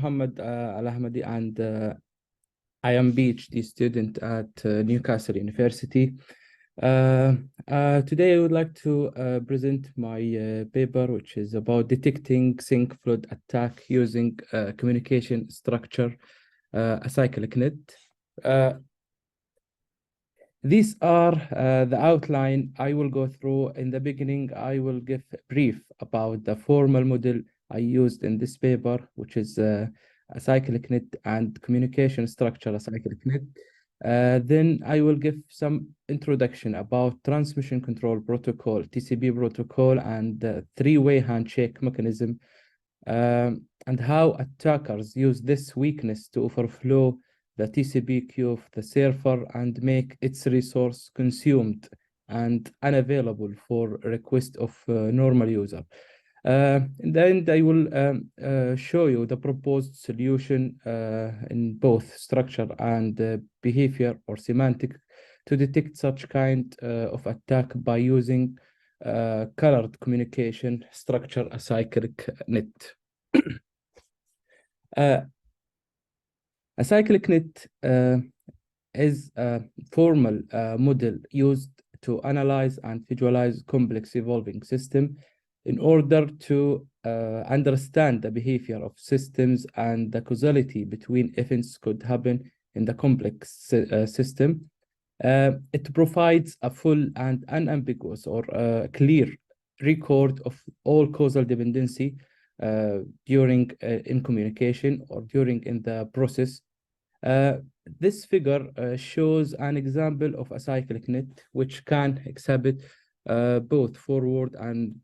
Mohammed Alahmadi, and I am PhD student at Newcastle University. Today I would like to present my paper, which is about detecting SYN-flood attack using communication structure acyclic net. These are the outline I will go through. In the beginning, I will give a brief about the formal model I used in this paper, which is acyclic net and communication structure acyclic net. Then I will give some introduction about transmission control protocol, TCP protocol, and the three-way handshake mechanism, and how attackers use this weakness to overflow the TCP queue of the server and make its resource consumed and unavailable for request of normal user. In the end, I will show you the proposed solution in both structure and behavior or semantic to detect such kind of attack by using colored communication structure acyclic net. Acyclic net is a formal model used to analyze and visualize complex evolving system in order to understand the behavior of systems and the causality between events could happen in the complex system. It provides a full and unambiguous or clear record of all causal dependency during in communication or during in the process. This figure shows an example of a acyclic net which can exhibit both forward and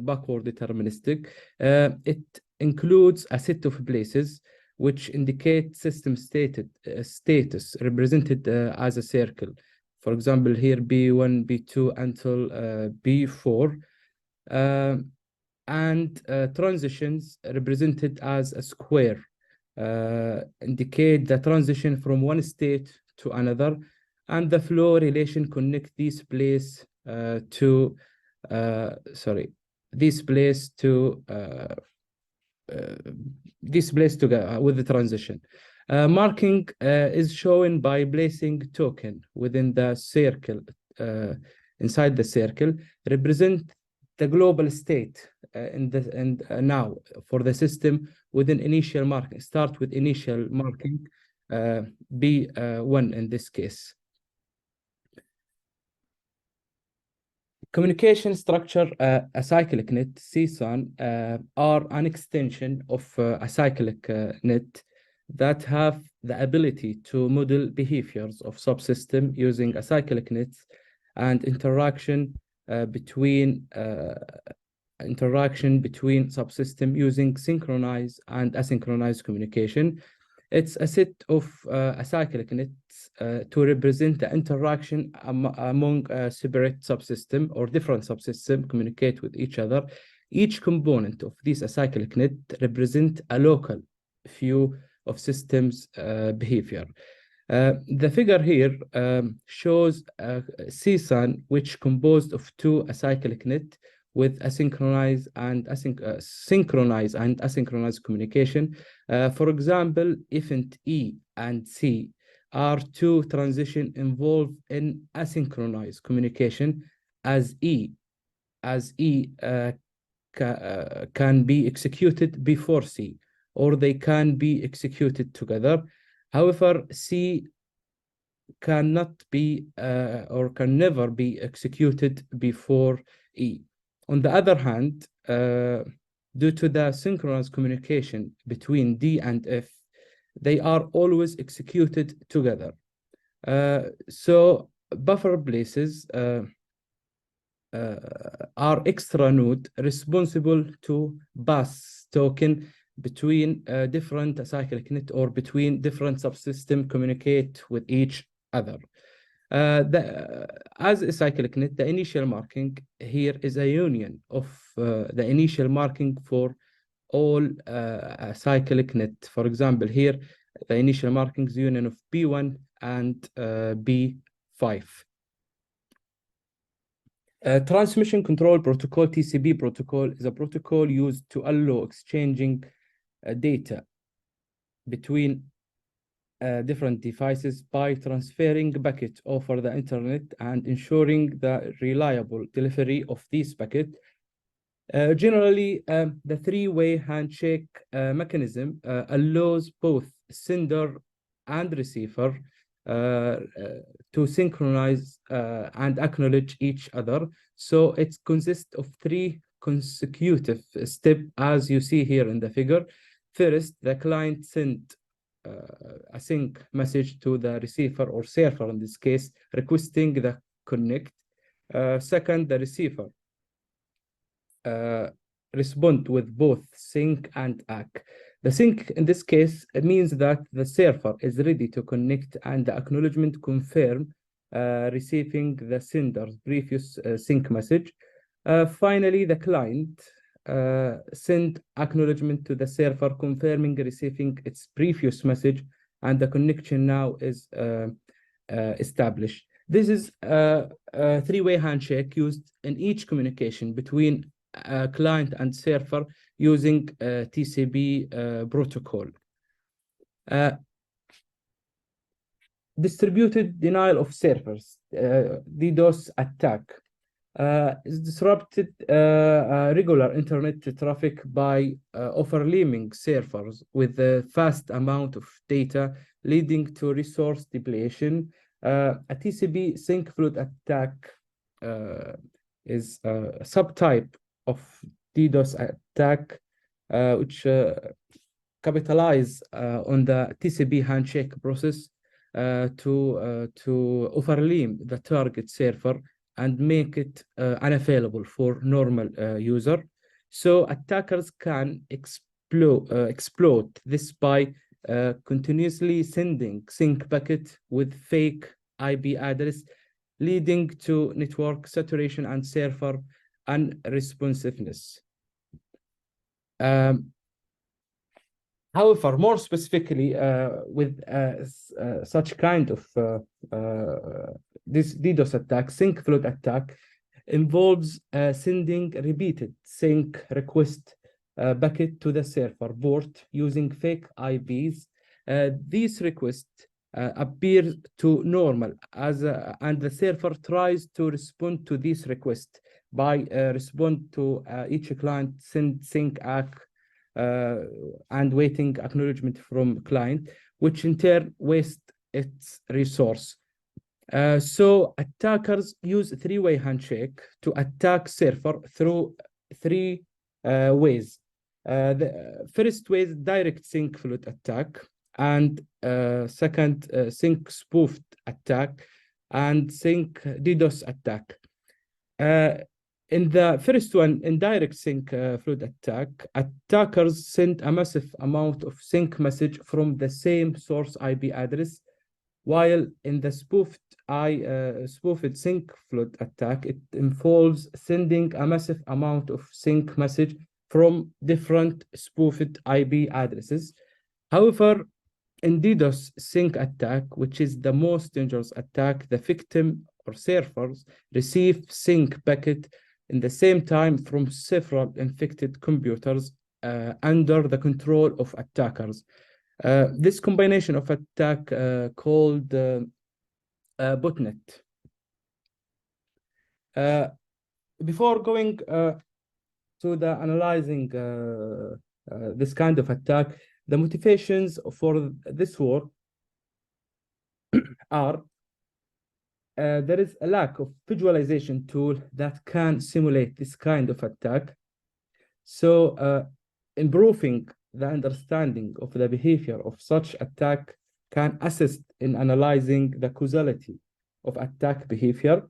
backward deterministic. It includes a set of places which indicate system status represented as a circle. For example, here B1, B2 until B4. And transitions represented as a square indicate the transition from one state to another, and the flow relation connect these place to this place together with the transition. Marking is shown by placing token within the circle, inside the circle, represent the global state now for the system within initial marking. Start with initial marking, B1 in this case. Communication structure acyclic net, CSA-N, are an extension of acyclic net that have the ability to model behaviors of subsystem using acyclic nets and interaction between subsystem using synchronized and asynchronized communication. It's a set of acyclic nets to represent the interaction among separate subsystem or different subsystem communicate with each other. Each component of this acyclic net represent a local view of systems behavior. The figure here shows CSA-N, which composed of two acyclic net with synchronized and asynchronized communication. For example, event E and C are two transitions involved in asynchronized communication, as E can be executed before C, or they can be executed together. However, C cannot be or can never be executed before E. On the other hand, due to the synchronous communication between D and F, they are always executed together. So buffer places are extra node responsible to pass token between different acyclic net or between different subsystem communicate with each other. As a cyclic net, the initial marking here is a union of the initial marking for all cyclic net. For example, here the initial marking is union of B1 and B5. Transmission control protocol, TCP protocol, is a protocol used to allow exchanging data between different devices by transferring packets over the internet and ensuring the reliable delivery of these packets. Generally, the three-way handshake mechanism allows both sender and receiver to synchronize and acknowledge each other. So it consists of three consecutive steps, as you see here in the figure. First, the client sent a sync message to the receiver or server in this case, requesting the connect. Second, the receiver respond with both sync and ACK. The sync in this case means that the server is ready to connect and the acknowledgement confirm receiving the sender's previous sync message. Finally, the client send acknowledgement to the server confirming receiving its previous message, and the connection now is established. This is a three-way handshake used in each communication between client and server using TCP protocol. Distributed denial of servers, DDoS attack, is disrupted regular internet traffic by overwhelming servers with a vast amount of data, leading to resource depletion. A TCP-SYN-flood attack is a subtype of DDoS attack, which capitalize on the TCP handshake process to overwhelm the target server and make it unavailable for normal user. So attackers can exploit this by continuously sending sync packet with fake IP address, leading to network saturation and server unresponsiveness. However, more specifically, with such kind of this DDoS attack, sync-flood attack involves sending repeated sync request packet to the server port using fake IPs. These requests appear to normal and the server tries to respond to this request by respond to each client send sync ACK and waiting acknowledgement from client, which in turn waste its resource. So attackers use three-way handshake to attack server through three ways. The first way is direct sync flood attack, and second sync spoofed attack, and sync DDoS attack. In the first one, in direct sync flood attack, attackers send a massive amount of sync message from the same source IP address, while in the spoofed sync flood attack, it involves sending a massive amount of sync message from different spoofed IP addresses. However, in DDoS sync attack, which is the most dangerous attack, the victim or servers receive sync packet in the same time from several infected computers under the control of attackers. This combination of attack called botnet. Before going to the analyzing this kind of attack, the motivations for this war are there is a lack of visualization tool that can simulate this kind of attack. So improving the understanding of the behavior of such attack can assist in analyzing the causality of attack behavior.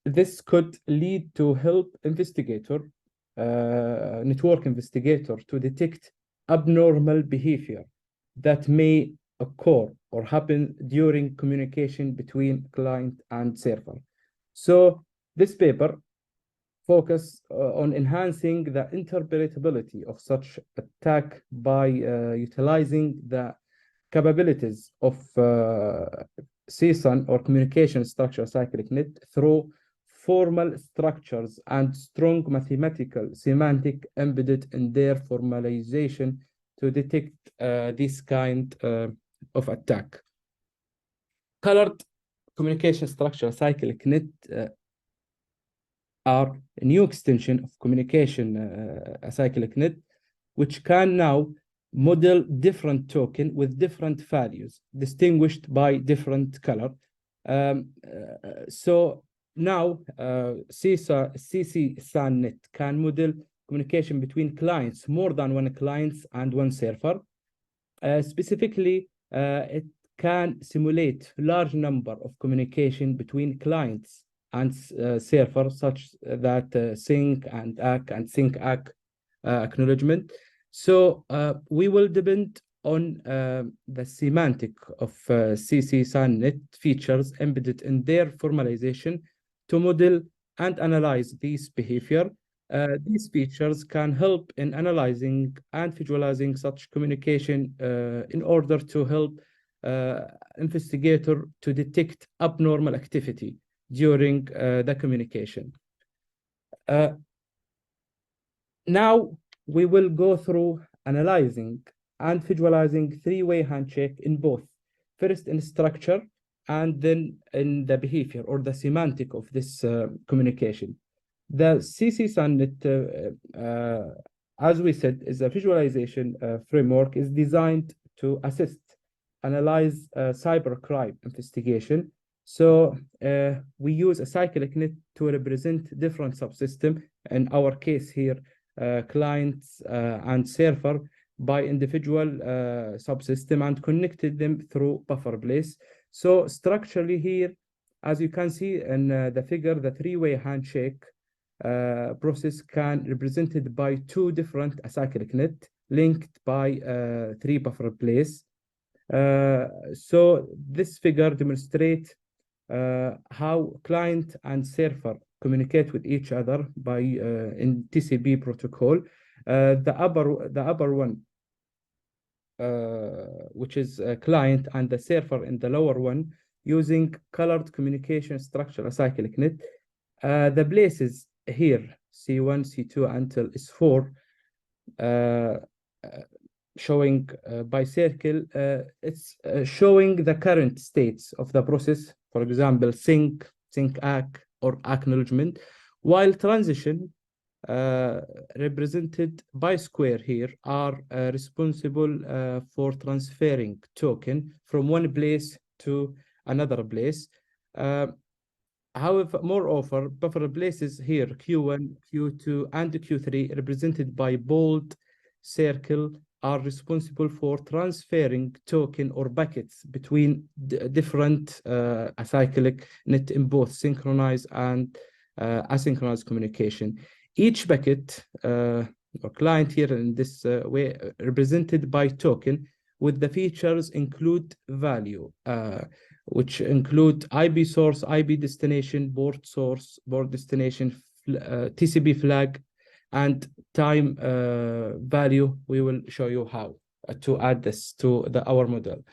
This could lead to help network investigator to detect abnormal behavior that may occur or happen during communication between client and server. So this paper focus on enhancing the interpretability of such attack by utilizing the capabilities of CSA-N or Communication Structured Acyclic net through formal structures and strong mathematical semantic embedded in their formalization to detect this kind of attack. Colored communication structure acyclic net are a new extension of communication acyclic net, which can now model different token with different values, distinguished by different color. So now CSA-NET can model communication between clients, more than one client and one server. Specifically, it can simulate large number of communication between clients and servers, such that sync and ACK and sync ACK acknowledgement. So we will depend on the semantic of CSA-NET features embedded in their formalization to model and analyze these behavior. These features can help in analyzing and visualizing such communication in order to help investigator to detect abnormal activity during the communication. Now we will go through analyzing and visualizing three-way handshake in both, first in structure and then in the behavior or the semantic of this communication. The CSA-NET, as we said, is a visualization framework, is designed to assist, analyze cybercrime investigation. So we use a cyclic net to represent different subsystems, in our case here, clients and server, by individual subsystem and connected them through buffer place. So structurally here, as you can see in the figure, the three-way handshake process can represented by two different acyclic net linked by three buffer place. So this figure demonstrates how client and server communicate with each other by in TCP protocol. The upper one, which is a client, and the server in the lower one, using colored communication structure acyclic net. The places here, C1, C2 until S4, showing by circle, it's showing the current states of the process, for example, sync ACK, or acknowledgement, while transition represented by square here are responsible for transferring token from one place to another place. However, moreover, buffer places here, Q1, Q2, and Q3, represented by bold circle, are responsible for transferring token or buckets between different acyclic net in both synchronized and asynchronous communication. Each bucket or client here in this way represented by token with the features include value, which include IP source, IP destination, port source, port destination, TCP flag, and time value. We will show you how to add this to our model.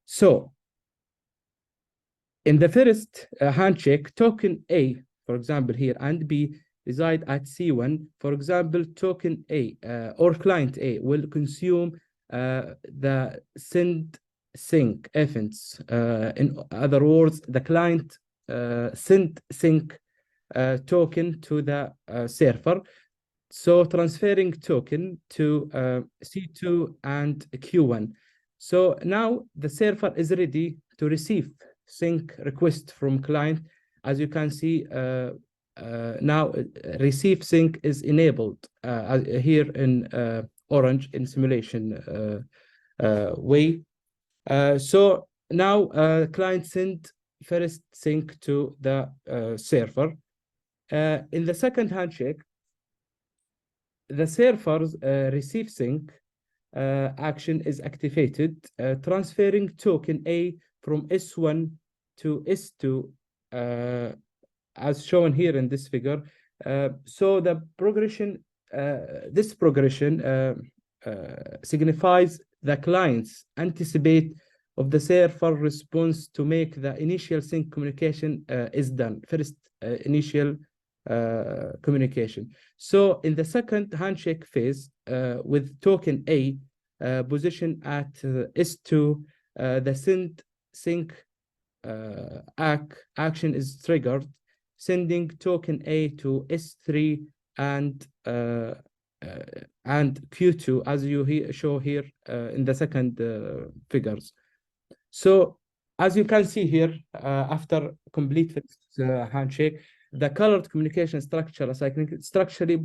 So in the first handshake, token A, for example, here, and B reside at C1. For example, token A or client A will consume the send sync events. In other words, the client send sync token to the server. So transferring token to C2 and Q1. So now the server is ready to receive sync request from client. As you can see, now receive sync is enabled here in orange in simulation way. So now client send first sync to the server. In the second handshake, the server's receive sync action is activated, transferring token A from S1 to S2, as shown here in this figure. So the progression, this progression signifies the client's anticipate of the server response to make the initial sync communication is done. First initial communication. So in the second handshake phase, with token A, position at S2, the send sync action is triggered, sending token A to S3 and Q2, as you show here in the second figures. So as you can see here, after complete handshake, the colored communication structure acyclic structurally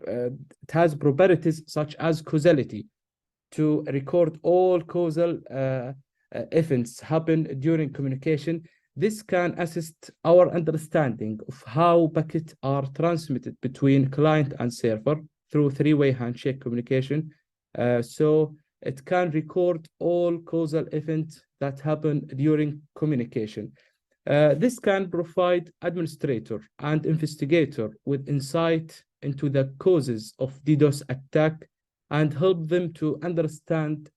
it has properties such as causality to record all causal events happen during communication. This can assist our understanding of how packets are transmitted between client and server through three-way handshake communication. So it can record all causal events that happen during communication. This can provide administrator and investigator with insight into the causes of DDoS attack and help them to understand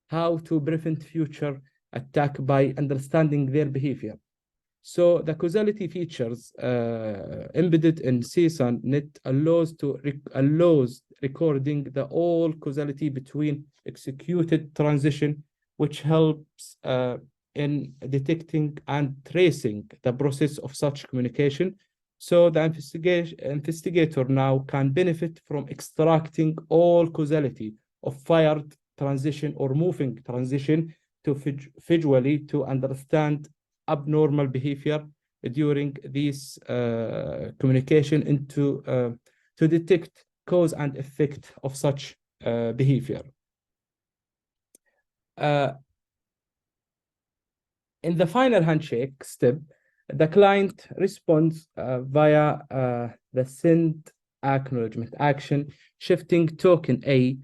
how to prevent future attack by understanding their behavior. So the causality features embedded in CSA-Net allows recording the all causality between executed transition, which helps in detecting and tracing the process of such communication. So the investigator now can benefit from extracting all causality of fired transition or moving transition to visually to understand abnormal behavior during this communication into to detect cause and effect of such behavior. In the final handshake step, the client responds via the send acknowledgement action, shifting token A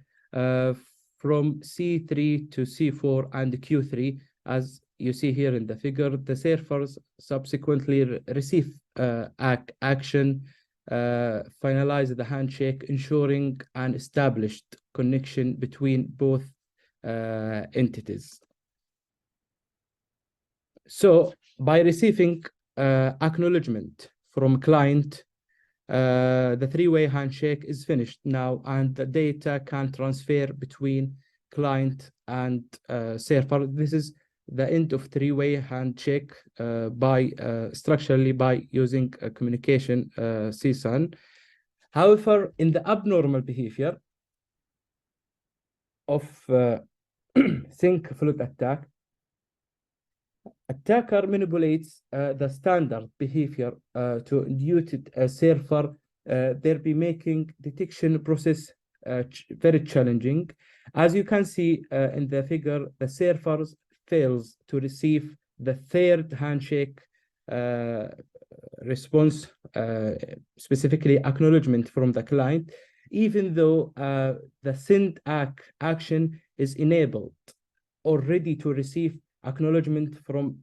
from C3 to C4 and Q3. As you see here in the figure, the servers subsequently receive action, finalize the handshake, ensuring an established connection between both entities. So by receiving acknowledgement from client, the three-way handshake is finished now, and the data can transfer between client and server. This is the end of three-way handshake structurally by using a communication CSA-N. However, in the abnormal behavior of sync-flood attack, attacker manipulates the standard behavior to induce a server, thereby making detection process very challenging. As you can see in the figure, the server fails to receive the third handshake response, specifically acknowledgement from the client, even though the send action is enabled or ready to receive acknowledgement from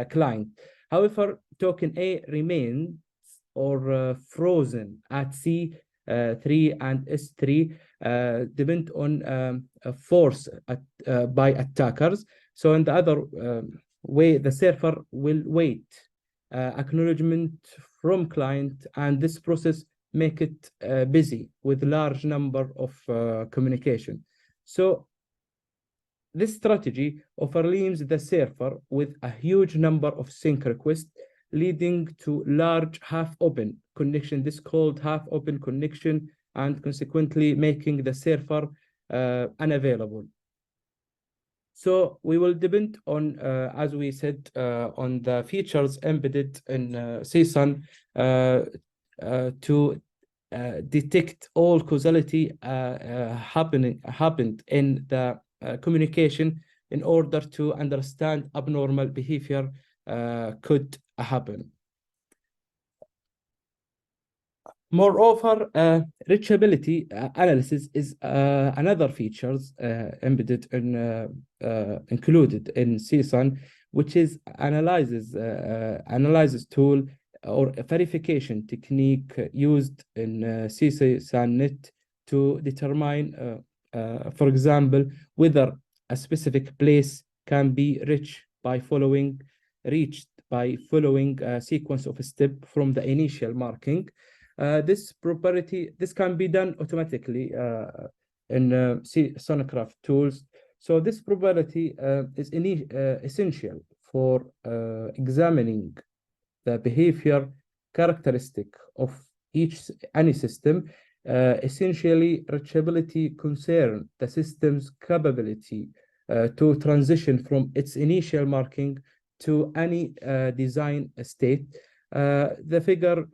client. However, token A remains or frozen at C3 and S3, depend on force by attackers. So in the other way, the server will wait acknowledgement from client, and this process make it busy with large number of communication. So this strategy overwhelms the server with a huge number of sync requests, leading to large half-open connection. This is called half-open connection, and consequently making the server unavailable. So we will depend on, as we said, on the features embedded in CSA-N to detect all causality happened in the communication in order to understand abnormal behavior could happen. Moreover, reachability analysis is another features embedded in included in CSA-N, which is analysis tool or a verification technique used in CSA-Net to determine, for example, whether a specific place can be reached by following a sequence of steps from the initial marking. This can be done automatically in sonograph tools. So this probability is essential for examining the behavior characteristic of any system. Essentially, reachability concern the system's capability to transition from its initial marking to any design state. The figure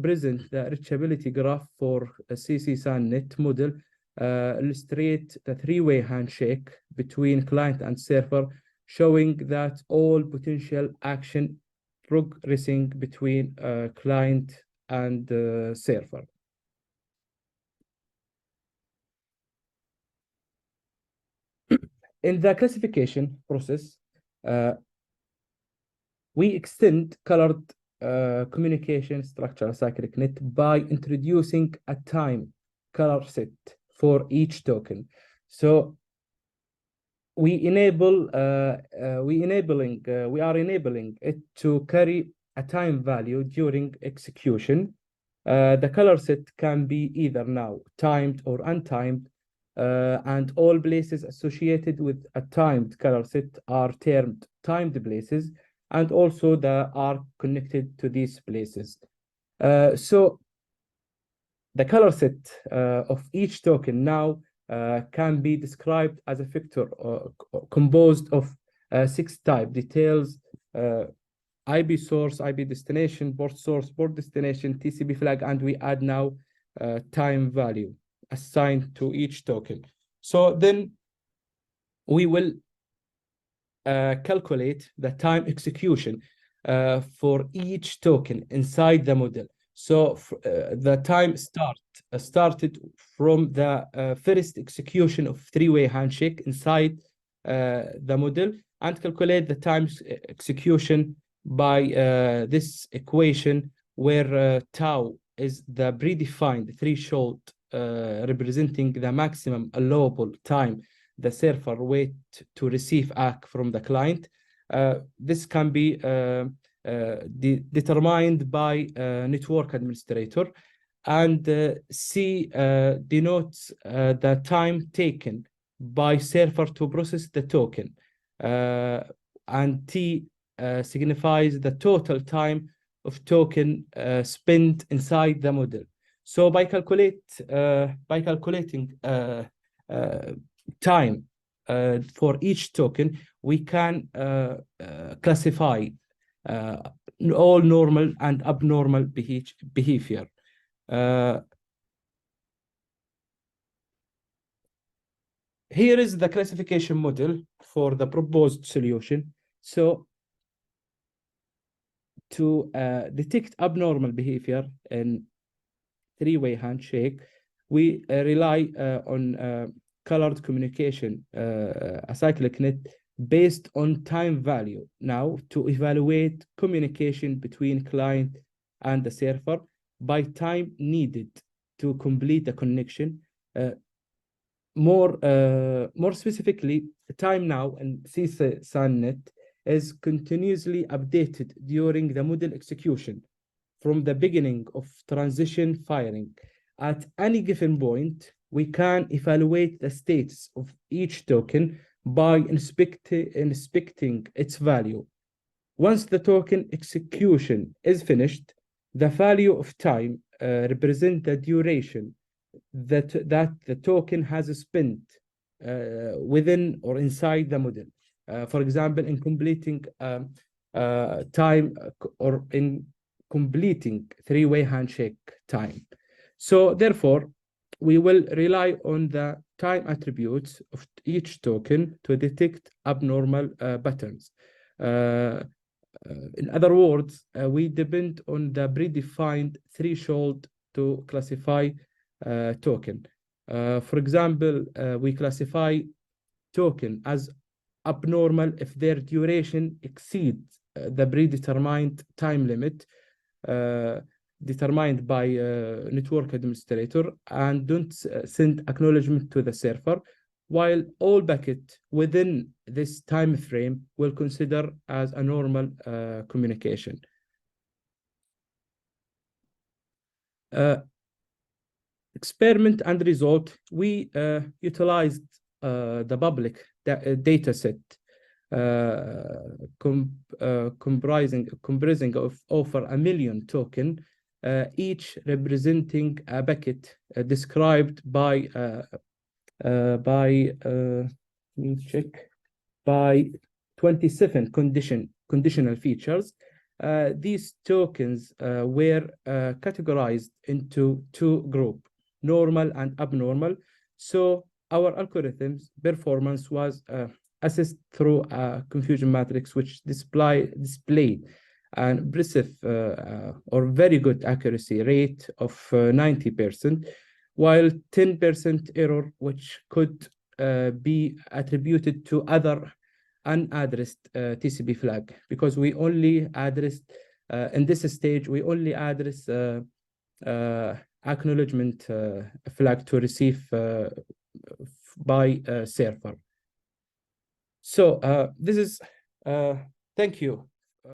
present the reachability graph for a CSA-Net model illustrate the three-way handshake between client and server, showing that all potential action progressing between client and server. In the classification process, we extend colored communication structure cyclic net by introducing a time color set for each token. So we are enabling it to carry a time value during execution. The color set can be either now timed or untimed, and all places associated with a timed color set are termed timed places, and also they are connected to these places. So the color set of each token now can be described as a vector composed of 6 type details: IP source, IP destination, port source, port destination, TCP flag, and we add now time value assigned to each token. So then we will calculate the time execution for each token inside the model. So the time started from the first execution of three-way handshake inside the model, and calculate the time execution by this equation, where tau is the predefined threshold representing the maximum allowable time the server wait to receive ACK from the client. This can be determined by network administrator, and C denotes the time taken by server to process the token, and T signifies the total time of token spent inside the model. So by calculating time for each token, we can classify all normal and abnormal behavior. Here is the classification model for the proposed solution. So to detect abnormal behavior in three-way handshake, we rely on colored communication acyclic net based on time value now to evaluate communication between client and the server by time needed to complete the connection. More specifically, the time now in CSA-Net is continuously updated during the model execution from the beginning of transition firing. At any given point, we can evaluate the status of each token by inspecting its value. Once the token execution is finished, the value of time represents the duration that the token has spent within or inside the model. For example, in completing time or in completing three-way handshake time. So therefore, we will rely on the time attributes of each token to detect abnormal patterns. In other words, we depend on the predefined threshold to classify token. For example, we classify token as abnormal if their duration exceeds the predetermined time limit determined by network administrator, and don't send acknowledgement to the server, while all packet within this time frame will consider as a normal communication. experiment and result, we utilized the public dataset comprising of over 1 million tokens, each representing a bucket described by 27 conditional features. These tokens were categorized into 2 groups, normal and abnormal. So our algorithm's performance was assessed through a confusion matrix, which displayed an impressive or very good accuracy rate of 90%, while 10% error, which could be attributed to other unaddressed TCP flag, because we only addressed in this stage, we only address acknowledgement flag to receive by server. So this is thank you